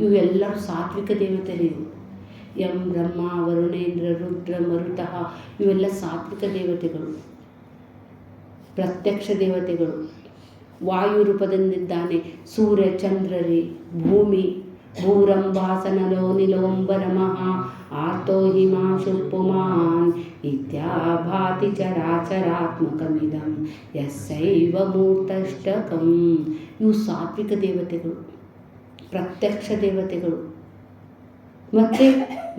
ಇವೆಲ್ಲರೂ ಸಾತ್ವಿಕ ದೇವತೆಗಳು. ಯಂ ಬ್ರಹ್ಮ ವರುಣೇಂದ್ರ ರುದ್ರ ಮರುತಃ ಇವೆಲ್ಲ ಸಾತ್ವಿಕ ದೇವತೆಗಳು, ಪ್ರತ್ಯಕ್ಷ ದೇವತೆಗಳು. ವಾಯು ರೂಪದಿಂದಿದ್ದಾನೆ, ಸೂರ್ಯ ಚಂದ್ರರಿ, ಭೂಮಿ, ಭೂರಂಭಾಸನಲೋ ನಿಲೋಂಬರಮಃ ಆರ್ತೋ ಹಿಮಾಂಶು ಪುಮಾನ್ ಇತ್ಯಾಭಾತಿ ಚರಾಚರಾತ್ಮಕಮಿದಂ ಯಸ್ಸೈವ ಮೂರ್ತಷ್ಟಕಂ. ಇವು ಸಾತ್ವಿಕ ದೇವತೆಗಳು, ಪ್ರತ್ಯಕ್ಷ ದೇವತೆಗಳು. ಮತ್ತು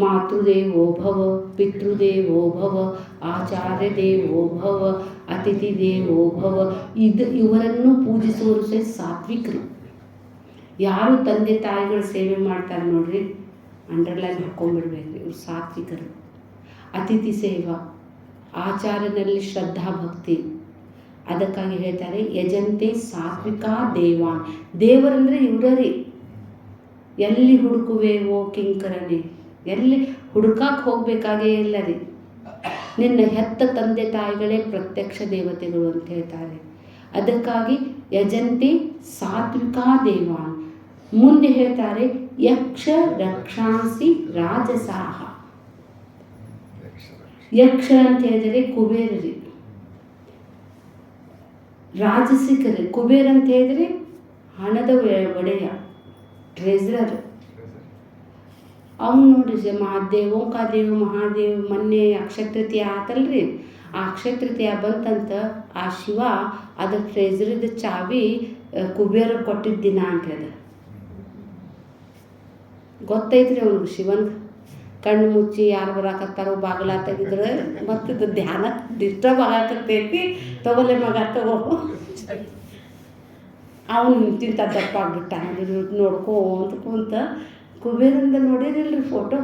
ಮಾತೃದೇವೋ ಭವ, ಪಿತೃದೇವೋ ಭವ, ಆಚಾರ್ಯ ದೇವೋ ಭವ, ಅತಿಥಿ ದೇವೋ ಭವ. ಇವರನ್ನು ಪೂಜಿಸುವರು ಸಹ ಸಾತ್ವಿಕರು. ಯಾರು ತಂದೆ ತಾಯಿಗಳ ಸೇವೆ ಮಾಡ್ತಾರೆ ನೋಡ್ರಿ, ಅಂಡರ್ಲೈನ್ ಹಾಕ್ಕೊಂಡ್ಬಿಡ್ಬೇಕು, ಇವರು ಸಾತ್ವಿಕರು. ಅತಿಥಿ ಸೇವಾ, ಆಚಾರ್ಯನಲ್ಲಿ ಶ್ರದ್ಧಾ ಭಕ್ತಿ. ಅದಕ್ಕಾಗಿ ಹೇಳ್ತಾರೆ ಯಜಂತೆ ಸಾತ್ವಿಕ ದೇವಾನ್. ದೇವರಂದರೆ ಇವರೇ. ಎಲ್ಲಿ ಹುಡುಕುವೆವೋ ಕಿಂಕರನೇ, ಎಲ್ಲಿ ಹುಡುಕಕ್ಕೆ ಹೋಗಬೇಕಾಗೇ ಇಲ್ಲ ರೀ. ನಿನ್ನ ಹೆತ್ತ ತಂದೆ ತಾಯಿಗಳೇ ಪ್ರತ್ಯಕ್ಷ ದೇವತೆಗಳು ಅಂತ ಹೇಳ್ತಾರೆ. ಅದಕ್ಕಾಗಿ ಯಜಂತಿ ಸಾತ್ವಿಕ ದೇವಾನ್. ಮುಂದೆ ಹೇಳ್ತಾರೆ ಯಕ್ಷ ರಕ್ಷಾಂಸಿ ರಾಜಸಾಹ. ಯಕ್ಷ ಅಂತ ಹೇಳಿದರೆ ಕುಬೇರರಿ, ರಾಜಸಿಕರಿ. ಕುಬೇರ ಅಂತ ಹೇಳಿದರೆ ಹಣದ ಒಡೆಯ, ಟ್ರೆಜರರ್. ಅವ್ನು ನೋಡ್ರಿ ಮಹಾದೇವ್ ಓಂಕಾದೇವ್ ಮಹಾದೇವ್. ಮೊನ್ನೆ ಅಕ್ಷಯ ತೃತೀಯ ಆತಲ್ರಿ, ಆ ಅಕ್ಷಯ ತೃತೀಯ ಬಂತಂತ ಆ ಶಿವ ಅದ್ರ ಟ್ರೆಜರಿದ ಚಾವಿ ಕುಬೇರ ಕೊಟ್ಟಿದ್ದ ದಿನ ಅಂತ ಹೇಳಿ ಗೊತ್ತೈತ್ರಿ ಅವ್ನಿಗೆ. ಶಿವನ್ ಕಣ್ಣು ಮುಚ್ಚಿ ಯಾರು ಬರಾಕತ್ತಾರೋ ಬಾಗಿಲ ತೆಗಿದ್ರೆ ಮತ್ತಿದ್ದು ಧ್ಯಾನ ಡಿಸ್ಟರ್ಬ್ ಆಗಾಕತ್ತೈತಿ, ತಗೊಲೆ ಮಗ ತಗೋ. ಅವನು ಇಂತಿಂತ ದಪ್ಪ ಆಗ್ಬಿಟ್ಟ ನೋಡ್ಕೊಂತ ಕುಂತ. ಕುಬೇರಿಂದ ನೋಡಿರಿಲ್ರಿ ಫೋಟೋ,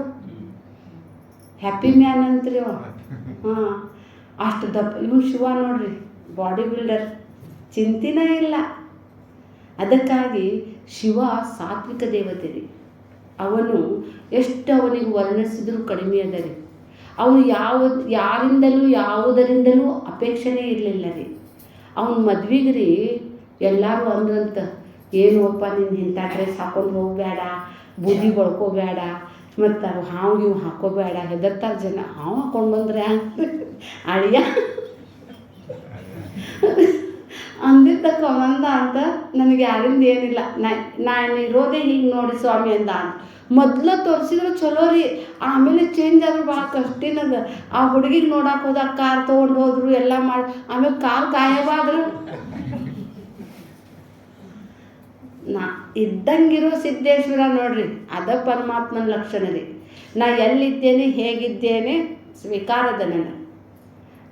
ಹ್ಯಾಪಿ ಮ್ಯಾನ್ ಅಂತ್ರಿ ಅವ. ಹಾಂ, ಅಷ್ಟು ದಪ್ಪ. ಇವನು ಶಿವ ನೋಡ್ರಿ, ಬಾಡಿ ಬಿಲ್ಡರ್, ಚಿಂತಿನೇ ಇಲ್ಲ. ಅದಕ್ಕಾಗಿ ಶಿವ ಸಾತ್ವಿಕ ದೇವತೆ ರೀ. ಅವನು ಎಷ್ಟು ಅವನಿಗೆ ವರ್ಣಿಸಿದ್ರೂ ಕಡಿಮೆ ಅದ ರೀ. ಅವನು ಯಾರಿಂದಲೂ ಯಾವುದರಿಂದಲೂ ಅಪೇಕ್ಷೆನೇ ಇರಲಿಲ್ಲ ರೀ. ಅವನ ಮದ್ವೆಗೆ ರೀ ಎಲ್ಲರೂ ಅಂದ್ರಂತ, ಏನು ಅಪ್ಪ ನಿನ್ನ ಇಂಥ ಡ್ರೆಸ್ ಹಾಕೊಂಡು ಹೋಗಬೇಡ, ಬೂದಿ ಬಳ್ಕೋಬೇಡ, ಮತ್ತು ಹಾವು ಇವು ಹಾಕೋಬೇಡ, ಹೆದರ್ತಾರೆ ಜನ. ಹಾವು ಹಾಕೊಂಡು ಬಂದ್ರೆ ಅಳಿಯ ಅಂದಿದ್ದಕ್ಕೆ ಅವನಂದ ಅಂತ, ನನಗೆ ಯಾರಿಂದ ಏನಿಲ್ಲ, ನಾನು ಇರೋದೇ ಹೀಗೆ ನೋಡಿ ಸ್ವಾಮಿ ಅಂದ. ಮೊದಲು ತೋರಿಸಿದ್ರು ಚಲೋ ರೀ, ಆಮೇಲೆ ಚೇಂಜ್ ಆದರೂ ಭಾಳ ಕಷ್ಟಿನದ. ಆ ಹುಡುಗಿಗೆ ನೋಡಕ್ಕೆ ಹೋದಾಗ ಕಾರ್ ತೊಗೊಂಡು ಹೋದ್ರು, ಎಲ್ಲ ಮಾಡಿ, ಆಮೇಲೆ ಕಾರ್ ಗಾಯವಾದ್ರು. ಇದ್ದಂಗಿರೋ ಸಿದ್ದೇಶ್ವರ ನೋಡ್ರಿ, ಅದ ಪರಮಾತ್ಮನ ಲಕ್ಷಣ ರೀ. ನಾ ಎಲ್ಲಿದ್ದೇನೆ ಹೇಗಿದ್ದೇನೆ ಸ್ವೀಕಾರದ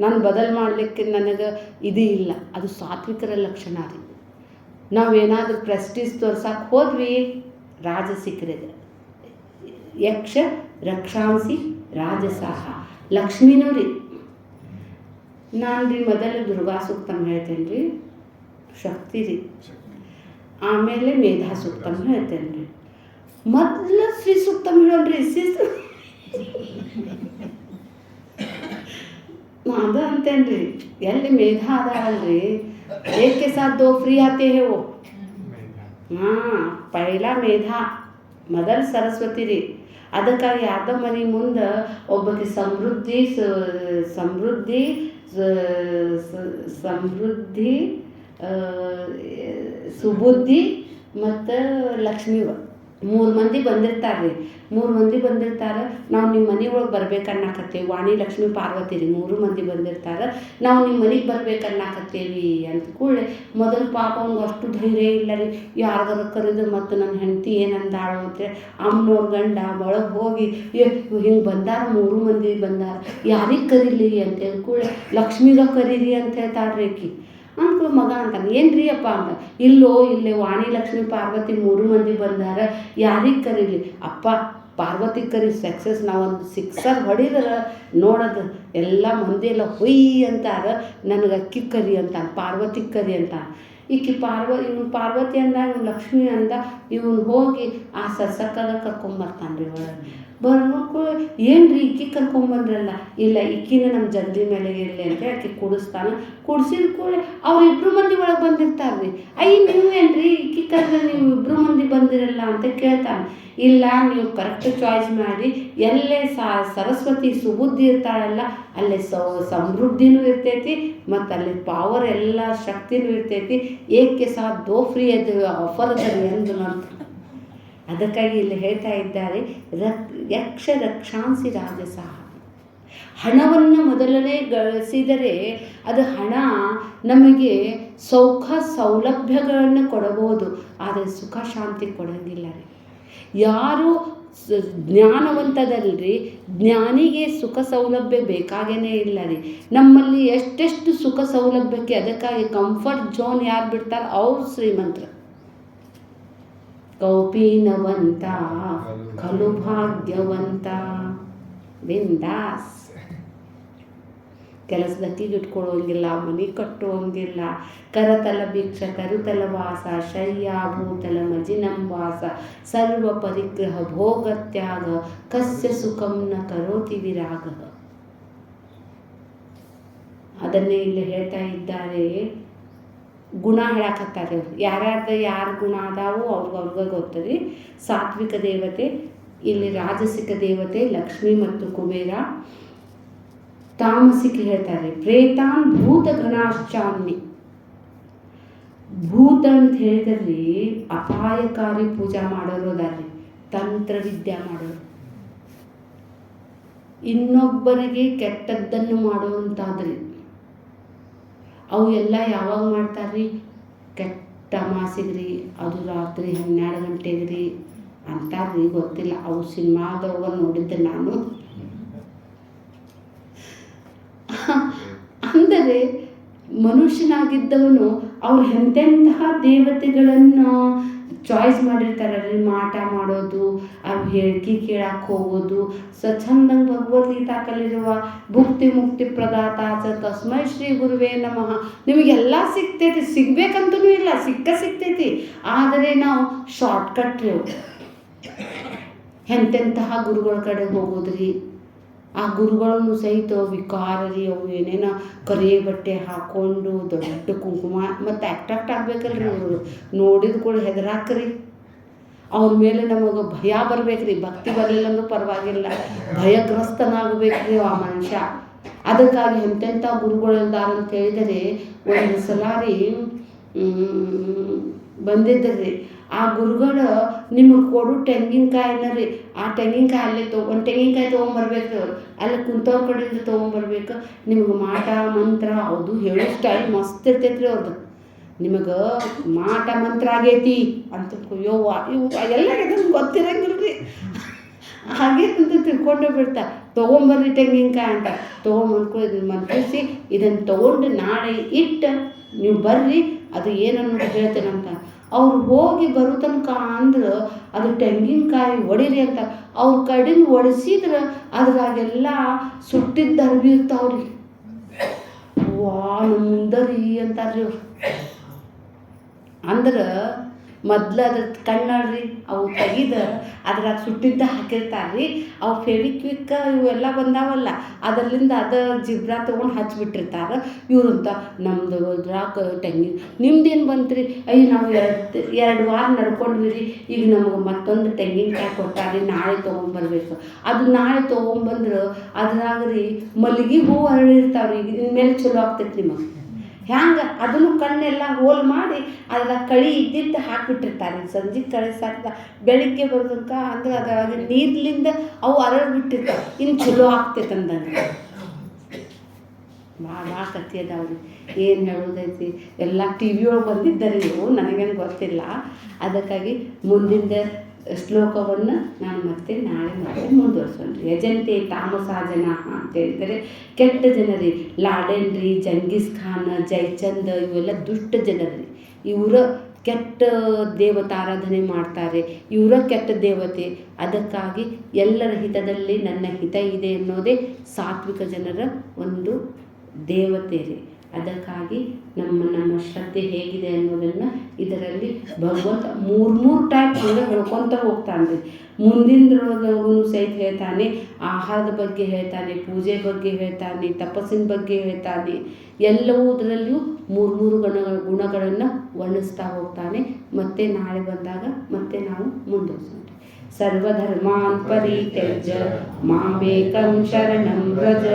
ನಾನು ಬದಲು ಮಾಡಲಿಕ್ಕೆ ನನಗೆ ಇದು ಇಲ್ಲ. ಅದು ಸಾತ್ವಿಕರ ಲಕ್ಷಣ ರೀ. ನಾವೇನಾದರೂ ಪ್ರೆಸ್ಟೀಜ್ ತೋರ್ಸಕ್ಕೆ ಹೋದ್ವಿ, ರಾಜಸಿಕರಿದೆ. ಯಕ್ಷ ರಕ್ಷಾಂಸಿ ರಾಜಸಾಹ. ಲಕ್ಷ್ಮೀನೂ ರೀ. ನಾನು ರೀ ಮೊದಲು ದುರ್ಗಾ ಸೂಕ್ತಮ್ ಹೇಳ್ತೇನೆ ರೀ, ಶಕ್ತಿ ರೀ. ಆಮೇಲೆ ಮೇಧಾ ಸೂಕ್ತಮ್ ಹೇಳ್ತೇನೆ ರೀ. ಮೊದಲು ಶ್ರೀ ಸೂಕ್ತಮ್ ಹೇಳೋಣ್ರಿ. ಅದು ಅಂತೇನೆ ರೀ. ಎಲ್ಲಿ ಮೇಧಾ ಅದಾಳಲ್ರಿ, ಏಕೆ ಸಾಥ್ ದೋ ಫ್ರೀ ಆತೆ ಹೇ ವೋ. ಹಾಂ, ಪೈಲಾ ಮೇಧಾ, ಮೊದಲು ಸರಸ್ವತಿ ರೀ. ಅದಕ್ಕಾಗಿ ಯಾರ್ದೋ ಮನೆ ಮುಂದೆ ಒಬ್ಬಕ್ಕೆ ಸಮೃದ್ಧಿ ಸುಬುದ್ಧಿ ಮತ್ತು ಲಕ್ಷ್ಮೀ 3 ಮಂದಿ ಬಂದಿರ್ತಾರೆ ರೀ. 3 ಮಂದಿ ಬಂದಿರ್ತಾರೆ. ನಾವು ನಿಮ್ಮ ಮನೆ ಒಳಗೆ ಬರ್ಬೇಕನ್ನಾಕತ್ತೇವಿ. ವಾಣಿ ಲಕ್ಷ್ಮೀ ಪಾರ್ವತಿ ರೀ, 3 ಮಂದಿ ಬಂದಿರ್ತಾರೆ. ನಾವು ನಿಮ್ಮ ಮನೆಗೆ ಬರ್ಬೇಕನ್ನಾಕತ್ತೇವಿ ಅಂತ ಕೂಡಲೇ ಮೊದಲು ಪಾಪ ಅವ್ನಿಗೆ ಅಷ್ಟು ಧೈರ್ಯ ಇಲ್ಲ ರೀ. ಯಾರಿಗಾರ ಕರೆದು ಮತ್ತು ನನ್ನ ಹೆಂಡತಿ ಏನಂದಾಳು ಅಂತೇಳಿ ಅಮ್ಮನವ್ರ ಗಂಡ ಒಳಗೆ ಹೋಗಿ ಹಿಂಗೆ ಬಂದಾರ, 3 ಮಂದಿ ಬಂದಾರ, ಯಾರಿಗೆ ಕರೀಲಿ ಅಂತೇಳಿ ಕೂಡಲೇ ಲಕ್ಷ್ಮೀಗ ಕರೀರಿ ಅಂತ ಹೇಳ್ತಾಳ್ರಿ ಆಕಿ. ಅಂದ್ಕೂ ಮಗ ಅಂತಾನೆ, ಏನು ರೀ ಅಪ್ಪ ಅಂತ. ಇಲ್ಲೇ ವಾಣಿ ಲಕ್ಷ್ಮೀ ಪಾರ್ವತಿ 3 ಮಂದಿ ಬಂದಾರ, ಯಾರಿಗೆ ಕರೀಲಿ ಅಪ್ಪ, ಪಾರ್ವತಿ ಕರಿ ಸಕ್ಸಸ್. ನಾವೊಂದು 6 ಹೊಡಿದ್ರೆ ನೋಡೋದು ಎಲ್ಲ ಮಂದಿ ಎಲ್ಲ ಹೊಯ್ ಅಂತಾರ, ನನಗೆ ಅಕ್ಕಿ ಕರಿ ಅಂತಾನೆ, ಪಾರ್ವತಿ ಕರಿ ಅಂತಾನೆ. ಈಕಿ ಇವನು ಪಾರ್ವತಿ ಅಂದ, ಇವನು ಲಕ್ಷ್ಮಿ ಅಂದ. ಇವನು ಹೋಗಿ ಆ ಸಕ್ಕಗ ಕರ್ಕೊಂಬರ್ತಾನೆ ರೀ ಒಳಗೆ. ಬರ್ಬೇಕು, ಏನು ರೀ ಇಕ್ಕಿ ಕರ್ಕೊಂಬಂದ್ರಲ್ಲ. ಇಲ್ಲ, ಇಕ್ಕಿನ ನಮ್ಮ ಜಗಲಿ ಮೇಲೆ ಇರಲಿ ಅಂತ ಆಕೆ ಕೂಡಿಸ್ತಾನೆ. ಕೂಡಿಸಿದ ಕೂಡಲೇ ಅವ್ರು 2 ಮಂದಿ ಒಳಗೆ ಬಂದಿರ್ತಾರೆ ರೀ. ನೀವೇನು ರೀ ಇಕ್ಕಿ ಕರೆದ್ರೆ ನೀವು 2 ಮಂದಿ ಬಂದಿರಲ್ಲ ಅಂತ ಕೇಳ್ತಾನೆ. ಇಲ್ಲ ನೀವು ಕರೆಕ್ಟ್ ಚಾಯ್ಸ್ ಮಾಡಿ ಎಲ್ಲೇ ಸರಸ್ವತಿ ಸುಬುದ್ಧಿ ಇರ್ತಾಳಲ್ಲ ಅಲ್ಲೇ ಸಮೃದ್ಧಿನೂ ಇರ್ತೈತಿ ಮತ್ತು ಅಲ್ಲಿ ಪವರ್ ಎಲ್ಲ ಶಕ್ತಿನೂ ಇರ್ತೈತಿ. ಏಕೆ ಸಹ ದೋ ಫ್ರೀ ಅದು ಆಫರ್ ಅದ ಎಂದು ಅಂತ. ಅದಕ್ಕಾಗಿ ಇಲ್ಲಿ ಹೇಳ್ತಾ ಇದ್ದಾರೆ, ಯಕ್ಷ ರಕ್ಷಾಂಸಿ ರಾಜಸಃ. ಹಣವನ್ನು ಮೊದಲನೇ ಗಳಿಸಿದರೆ ಅದು ಹಣ ನಮಗೆ ಸೌಲಭ್ಯಗಳನ್ನು ಕೊಡಬಹುದು, ಆದರೆ ಸುಖ ಶಾಂತಿ ಕೊಡೋಂಗಿಲ್ಲ ರೀ. ಯಾರು ಜ್ಞಾನವಂತದಲ್ರಿ, ಜ್ಞಾನಿಗೆ ಸುಖ ಸೌಲಭ್ಯ ಬೇಕಾಗೇ ಇಲ್ಲ ರೀ. ನಮ್ಮಲ್ಲಿ ಎಷ್ಟೆಷ್ಟು ಸುಖ ಸೌಲಭ್ಯಕ್ಕೆ ಅದಕ್ಕಾಗಿ ಕಂಫರ್ಟ್ ಝೋನ್ ಯಾರು ಬಿಡ್ತಾರೆ ಅವ್ರು ಶ್ರೀಮಂತರು. ಕೌಪೀನವಂತ ಖಲು ಭಾಗ್ಯವಂತ ಬಿಂದಾಸ್. ಕೆಲಸದಕ್ಕಿಗೆ ಇಟ್ಕೊಳ್ಳೋಂಗಿಲ್ಲ, ಮನೆ ಕಟ್ಟುವಂಗಿಲ್ಲ. ಕರತಲ ಭಿಕ್ಷ ಕರುತಲ ವಾಸ ಶಯ್ಯ ಭೂತಲ ಮಜಿನಂವಾಸ ಸರ್ವ ಪರಿಗ್ರಹ ಭೋಗತ್ಯಾಗ ಕಸ್ಯ ಸುಖಂ ನ ಕರೋತಿ ವಿರಾಗ. ಅದನ್ನೇ ಇಲ್ಲಿ ಹೇಳ್ತಾ ಇದ್ದಾರೆ. ಗುಣ ಹೇಳಕತ್ತಾರೆ ಅವ್ರು. ಯಾರು ಗುಣ ಅದಾವು ಅವ್ರಿಗೆ ಗೊತ್ತರಿ. ಸಾತ್ವಿಕ ದೇವತೆ, ಇಲ್ಲಿ ರಾಜಸಿಕ ದೇವತೆ ಲಕ್ಷ್ಮಿ ಮತ್ತು ಕುಬೇರ. ತಾಮಸಿಕ ಹೇಳ್ತಾರೆ ಪ್ರೇತಾನ್ ಭೂತ ಗಣಾಶ್ಚಾನ್ನಿ. ಭೂತ ಅಂತ ಹೇಳಿದ್ರಿ ಅಪಾಯಕಾರಿ ಪೂಜಾ ಮಾಡೋರು ಅದಾರ್ರಿ, ತಂತ್ರವಿದ್ಯೆ ಮಾಡೋರು, ಇನ್ನೊಬ್ಬರಿಗೆ ಕೆಟ್ಟದ್ದನ್ನು ಮಾಡುವಂತಾದ್ರಿ. ಅವು ಎಲ್ಲ ಯಾವಾಗ ಮಾಡ್ತಾರ್ರಿ? ಕೆಟ್ಟ ಅಮಾಸಿಗ್ರಿ, ಅದು ರಾತ್ರಿ 12 ಗಂಟೆಗ್ರಿ ಅಂತಾರ್ರಿ. ಗೊತ್ತಿಲ್ಲ, ಅವು ಸಿನಿಮಾದವಾಗ ನೋಡಿದ್ದೆ ನಾನು. ಅಂದರೆ ಮನುಷ್ಯನಾಗಿದ್ದವನು ಅವ್ರು ಎಂತೆಂತಹ ದೇವತೆಗಳನ್ನು ಚಾಯ್ಸ್ ಮಾಡಿರ್ತಾರಲ್ರಿ. ಮಾಟ ಮಾಡೋದು, ಅವ್ರು ಹೇಳಿಕೆ ಕೇಳಕ್ಕೆ ಹೋಗೋದು, ಚಂದಂಗೆ ಭಗವದ್ಗೀತಾಕಲ್ಲಿರುವ ಭುಕ್ತಿ ಮುಕ್ತಿ ಪ್ರದಾತ ತಸ್ಮೈ ಶ್ರೀ ಗುರುವೇ ನಮಃ. ನಿಮಗೆಲ್ಲ ಸಿಗ್ತೈತಿ, ಸಿಗ್ಬೇಕಂತೂ ಇಲ್ಲ, ಸಿಗ್ತೈತಿ. ಆದರೆ ನಾವು ಶಾರ್ಟ್ಕಟ್ ರೀ. ಎಂತೆಂತಹ ಗುರುಗಳ ಕಡೆ ಹೋಗೋದ್ರಿ. ಆ ಗುರುಗಳನ್ನು ಸಹಿತ ವಿಕಾರರಿ. ಅವು ಏನೇನೋ ಕರಿ ಬಟ್ಟೆ ಹಾಕ್ಕೊಂಡು ದೊಡ್ಡ ಕುಂಕುಮ ಮತ್ತು ಅಟ್ರಾಕ್ಟ್ ಆಗ್ಬೇಕಲ್ರಿ. ಅವರು ನೋಡಿದ ಕೂಡ ಹೆದರಾಕ್ರಿ. ಅವ್ರ ಮೇಲೆ ನಮಗೆ ಭಯ ಬರ್ಬೇಕ್ರಿ. ಭಕ್ತಿ ಬರಲಿಲ್ಲ ಅಂದ್ರೂ ಪರವಾಗಿಲ್ಲ, ಭಯಗ್ರಸ್ತನಾಗಬೇಕ್ರಿ ಆ ಮನುಷ್ಯ. ಅದಕ್ಕಾಗಿ ಎಂತೆಂಥ ಗುರುಗಳಿದ್ದಾರಂತ ಹೇಳಿದರೆ, ಒಂದು ಸಲ ರೀ ಬಂದಿದ್ರಿ. ಆ ಗುರುಗಳು ನಿಮಗೆ ಕೊಡು ತೆಂಗಿನಕಾಯಿನ ರೀ, ಆ ತೆಂಗಿನಕಾಯಿ ಅಲ್ಲೇ ಒಂದು ತೆಂಗಿನಕಾಯಿ ತೊಗೊಂಬರ್ಬೇಕು ಅವ್ರು. ಅಲ್ಲಿ ಕುಂತವ್ರ ಕಡೆಯಿಂದ ತೊಗೊಂಬರ್ಬೇಕು. ನಿಮಗೆ ಮಾಟ ಮಂತ್ರ ಅದು ಹೇಳೋ ಸ್ಟೈಲ್ ಮಸ್ತ್ ಇರ್ತೈತೆ ರೀ ಅವ್ರದ್ದು. ನಿಮಗೆ ಮಾಟ ಮಂತ್ರ ಆಗೈತಿ ಅಂತ ಯವ್ವ ಇವು ಎಲ್ಲ ಗೊತ್ತಿರಂಗಿಲ್ಲ ರೀ. ಹಾಗೆ ಅಂತ ತಿಳ್ಕೊಂಡೇ ಬಿಡ್ತಾರೆ. ತೊಗೊಂಬರ್ರಿ ತೆಂಗಿನಕಾಯಿ ಅಂತ ತೊಗೊಂಬಂದ್ಕೊ ಇದನ್ನು ಮಂತ್ರಿಸಿ ಇದನ್ನು ತೊಗೊಂಡು ನಾಳೆ ಇಟ್ಟು ನೀವು ಬರ್ರಿ, ಅದು ಏನನ್ನೋದು ಹೇಳ್ತೇನಂತ. ಅವ್ರು ಹೋಗಿ ಬರೋ ತನಕ ಅಂದ್ರೆ ಅದು ತೆಂಗಿನಕಾಯಿ ಒಡಿರಿ ಅಂತ ಅವ್ರ ಕಡೆಯಿಂದ ಒಡಿಸಿದ್ರೆ ಅದ್ರಾಗೆಲ್ಲ ಸುಟ್ಟಿದ್ದ ಅರ್ವಿ ಇರ್ತಾವ್ರಿ. ವಾ ಮುಂದರಿ ಅಂತಾರ್ರಿ ಅವ್ರು. ಅಂದ್ರೆ ಮೊದ್ಲು ಅದ್ರ ಕಣ್ಣಾಡ್ರಿ ಅವು ತೆಗಿದ ಅದ್ರಾಗ ಸುಟ್ಟಿದ್ದ ಹಾಕಿರ್ತಾರ್ರಿ. ಅವು ಫೆವಿಕ್ವಿಕ್ ಇವೆಲ್ಲ ಬಂದಾವಲ್ಲ, ಅದರಿಂದ ಜಿಬ್ರ ತೊಗೊಂಡು ಹಚ್ಚಿಬಿಟ್ಟಿರ್ತಾರೆ ಇವ್ರಂತ. ನಮ್ಮದು ಇದ್ರಾಗ ನಿಮ್ದೇನು ಬಂತ್ರಿ? ಅಯ್ಯ ನಾವು 2 ವಾರ ನಡ್ಕೊಂಡ್ವಿ ರೀ, ಈಗ ನಮಗೆ ಮತ್ತೊಂದು ತೆಂಗಿನಕಾಯಿ ಕೊಟ್ಟಾರಿ, ನಾಳೆ ತೊಗೊಂಬರ್ಬೇಕು. ಅದು ನಾಳೆ ತೊಗೊಂಬಂದ್ರೆ ಅದ್ರಾಗ ರೀ ಮಲ್ಲಿಗೆ ಹೂವು ಅರಳಿರ್ತಾವ್ರಿ. ಇನ್ಮೇಲೆ ಚಲೋ ಆಗ್ತೈತಿ ನಿಮಗೆ. ಹ್ಯಾಂಗೆ ಅದನ್ನು ಕಣ್ಣೆಲ್ಲ ಹೋಲ್ ಮಾಡಿ ಅದ್ರ ಕಳಿ ಇದ್ದಿದ್ದು ಹಾಕಿಬಿಟ್ಟಿರ್ತಾರೆ. ಸಂಜೆ ಕಳಿ ಸಾಕ ಬೆಳಿಗ್ಗೆ ಬರ್ಬೇಕ ಅಂದ್ರೆ ಅದ್ರಾಗ ನೀರ್ಲಿಂದ ಅವು ಅರಳಿಬಿಟ್ಟಿರ್ತಾವೆ. ಇನ್ನು ಚಲೋ ಆಗ್ತೈತೆ ಅಂದಂಗೆ. ಭಾಳ ಕಥೆ ಅದಾವ್ರಿ, ಏನು ಹೇಳೋದೈತಿ. ಎಲ್ಲ ಟಿ ವಿ ಒಳಗೆ ಬಂದಿದ್ದಾರೆ ಇವು, ನನಗೇನು ಗೊತ್ತಿಲ್ಲ. ಅದಕ್ಕಾಗಿ ಮುಂದಿನ ಶ್ಲೋಕವನ್ನು ನಾನು ಮತ್ತೆ ನಾಳೆ ಮುಂದುವರ್ಸೋಣ. ಯಜಂತೆ ತಾಮಸ ಜನ ಅಂತ ಹೇಳಿದರೆ ಕೆಟ್ಟ ಜನರಿ. ಲಾಡೆನ್ ರೀ, ಜಂಗೀಸ್ ಖಾನ್, ಜಯಚಂದ್ ಇವೆಲ್ಲ ದುಷ್ಟ ಜನರಿ. ಇವರ ಕೆಟ್ಟ ದೇವತಾರಾಧನೆ ಮಾಡ್ತಾರೆ, ಇವರ ಕೆಟ್ಟ ದೇವತೆ. ಅದಕ್ಕಾಗಿ ಎಲ್ಲರ ಹಿತದಲ್ಲಿ ನನ್ನ ಹಿತ ಇದೆ ಅನ್ನೋದೇ ಸಾತ್ವಿಕ ಜನರ ಒಂದು ದೇವತೆ ರೀ. ಅದಕ್ಕಾಗಿ ನಮ್ಮ ಶ್ರದ್ಧೆ ಹೇಗಿದೆ ಅನ್ನೋದನ್ನು ಇದರಲ್ಲಿ ಭಗವಂತ 3 ಟೈಪ್ ಹಂಗೆ ಹೇಳ್ಕೊತ ಹೋಗ್ತಾನೆ ರೀ. ಮುಂದಿನದ್ರೊಳಗೂ ಸಹಿತ ಹೇಳ್ತಾನೆ, ಆಹಾರದ ಬಗ್ಗೆ ಹೇಳ್ತಾನೆ, ಪೂಜೆ ಬಗ್ಗೆ ಹೇಳ್ತಾನೆ, ತಪಸ್ಸಿನ ಬಗ್ಗೆ ಹೇಳ್ತಾನೆ. ಎಲ್ಲವುದರಲ್ಲಿಯೂ 3 ಗುಣಗಳನ್ನು ವರ್ಣಿಸ್ತಾ ಹೋಗ್ತಾನೆ. ಮತ್ತೆ ನಾಳೆ ಬಂದಾಗ ಮತ್ತೆ ನಾವು ಮುಂದುವರಿಸೋಣ. ಸರ್ವಧರ್ಮಾನ್ ಪರಿತ್ಯಜ್ಯ ಮಾಮೇಕಂ ಶರಣಂ ವ್ರಜ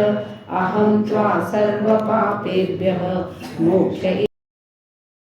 ಅಹಂ ತ್ವಾ ಸರ್ವಪಾಪೇಭ್ಯಃ ಮೋಕ್ಷ